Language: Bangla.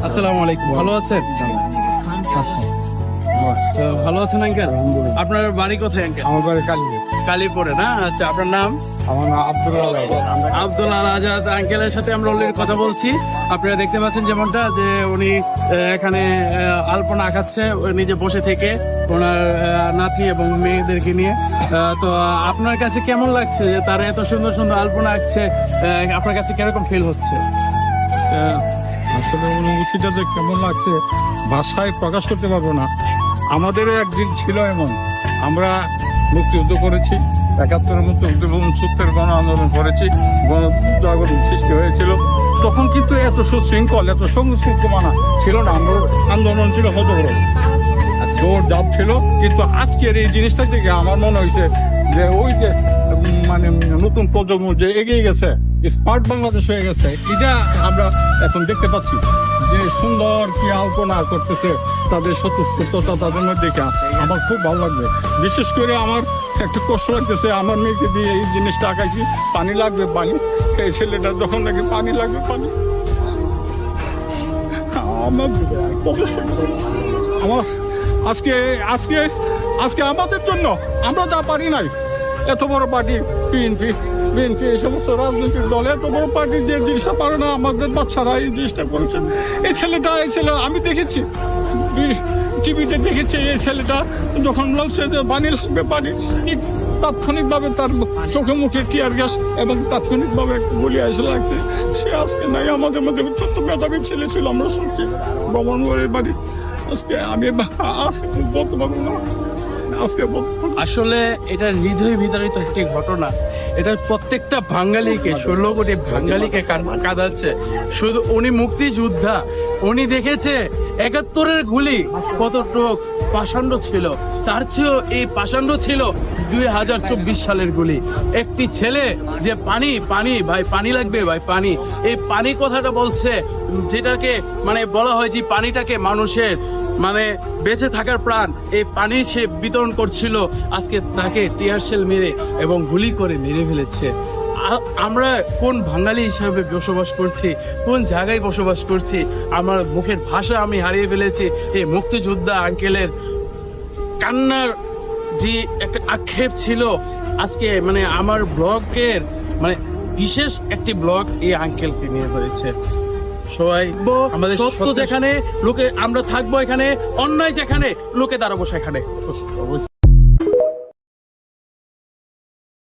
আসসালামু আলাইকুম, ভালো আছেন? তো ভালো আছেন আঙ্কেল? আপনার বাড়ি কোথায় আঙ্কেল? আমার বাড়ি কালী। কালীপুরে না? আচ্ছা, আপনার নাম? আমার নাম আব্দুল আল আজাদ আঙ্কেলের সাথে আমরা অলরেডি কথা বলছি। আপনারা দেখতে পাচ্ছেন যেমনটা যে উনি এখানে আলপনা আঁকাচ্ছে নিজে বসে থেকে ওনার নাতনি এবং মেয়েদেরকে নিয়ে। তো আপনার কাছে কেমন লাগছে যে তারা এত সুন্দর সুন্দর আলপনা আঁকছে? আপনার কাছে কিরকম ফিল হচ্ছে? আসলে অনুভূতিটা যে কেমন লাগছে ভাষায় প্রকাশ করতে পারবো না। আমাদেরও একদিন ছিল এমন, আমরা মুক্তিযুদ্ধ করেছি, ৭১ মুক্তিযুদ্ধ এবং ৭০ গণ আন্দোলন করেছি, গণজাগরণ সৃষ্টি হয়েছিল। তখন কিন্তু এত সুশৃঙ্খল, এত সংস্কৃত মানা ছিল না। আমরা আন্দোলন ছিল হতবড়, জোর জাপ ছিল। কিন্তু আজকের এই জিনিসটা থেকে আমার মনে হয়েছে যে ওই যে মানে নতুন প্রজন্ম যে এগিয়ে গেছে, স্মার্ট বাংলাদেশ হয়ে গেছে, এটা আমরা এখন দেখতে পাচ্ছি যে সুন্দর কি আলপনা করতেছে, তাদের স্বতঃস্ফূর্ততা তাদের মধ্যে দেখে আমার খুব ভালো লাগবে। বিশেষ করে আমার একটু কষ্ট লাগতেছে, আমার মেয়েকে দিয়ে এই জিনিসটা আঁকাইছি, পানি লাগবে পানি, এই ছেলেটা যখন নাকি পানি লাগবে পানি, আমার আমার আজকে আজকে আজকে আমাদের জন্য আমরা যা পারি নাই, এত বড় পার্টি বিএনপি এই সমস্ত রাজনৈতিক দল, এত বড় পার্টি যে জিনিসটা পারে না, আমাদের বাচ্চারা এই জিনিসটা করেছেন। এই ছেলে আমি দেখেছি, টিভিতে দেখেছি, এই ছেলেটা যখন লাগছে যে পানি লাগবে পানি, ঠিক তাৎক্ষণিকভাবে তার চোখে মুখে টিয়ার গ্যাস এবং তাৎক্ষণিকভাবে গুলি আসে লাগছে। সে আজকে নাই আমাদের মধ্যে, অত্যন্ত মেধাবী ছেলে ছিল। আমরা শুনছি ভ্রমণের বাড়ি, আজকে আমি বলতে পারবো না। আসলে এটা হৃদয় বিতাড়িত একটি ঘটনা। এটা প্রত্যেকটা বাঙালিকে, 16 কোটি বাঙালিকে কাঁদাচ্ছে। শুধু উনি মুক্তিযোদ্ধা, উনি দেখেছে ৭১-এর গুলি কতটুক পাষাণ্ড ছিল, তার চেয়েও এই পাষাণ্ড ছিল 2024 সালের গুলি। একটি ছেলে যে পানি পানি ভাই, পানি লাগবে ভাই পানি, এই পানি কথাটা বলছে, যেটাকে মানে বলা হয় যে পানিটাকে মানুষের মানে বেঁচে থাকার প্রাণ, এই পানি সে বিতরণ করছিল, আজকে তাকে টিয়ার শেল মেরে এবং গুলি করে মেরে ফেলেছে। আমরা কোন বাঙালি হিসাবে বসবাস করছি, কোন জায়গায় বসবাস করছি? আমার মুখের ভাষা আমি হারিয়ে ফেলেছি। এই মুক্তিযোদ্ধা আঙ্কেলের কান্নার যে একটা আক্ষেপ ছিল, আজকে মানে আমার ব্লগের মানে বিশেষ একটি ব্লগ এই আঙ্কেলকে নিয়ে হয়েছে। সবাই আমাদের সত্য যেখানে লোকে আমরা থাকবো, এখানে অন্যায় যেখানে লোকে দাঁড়াবো সেখানে।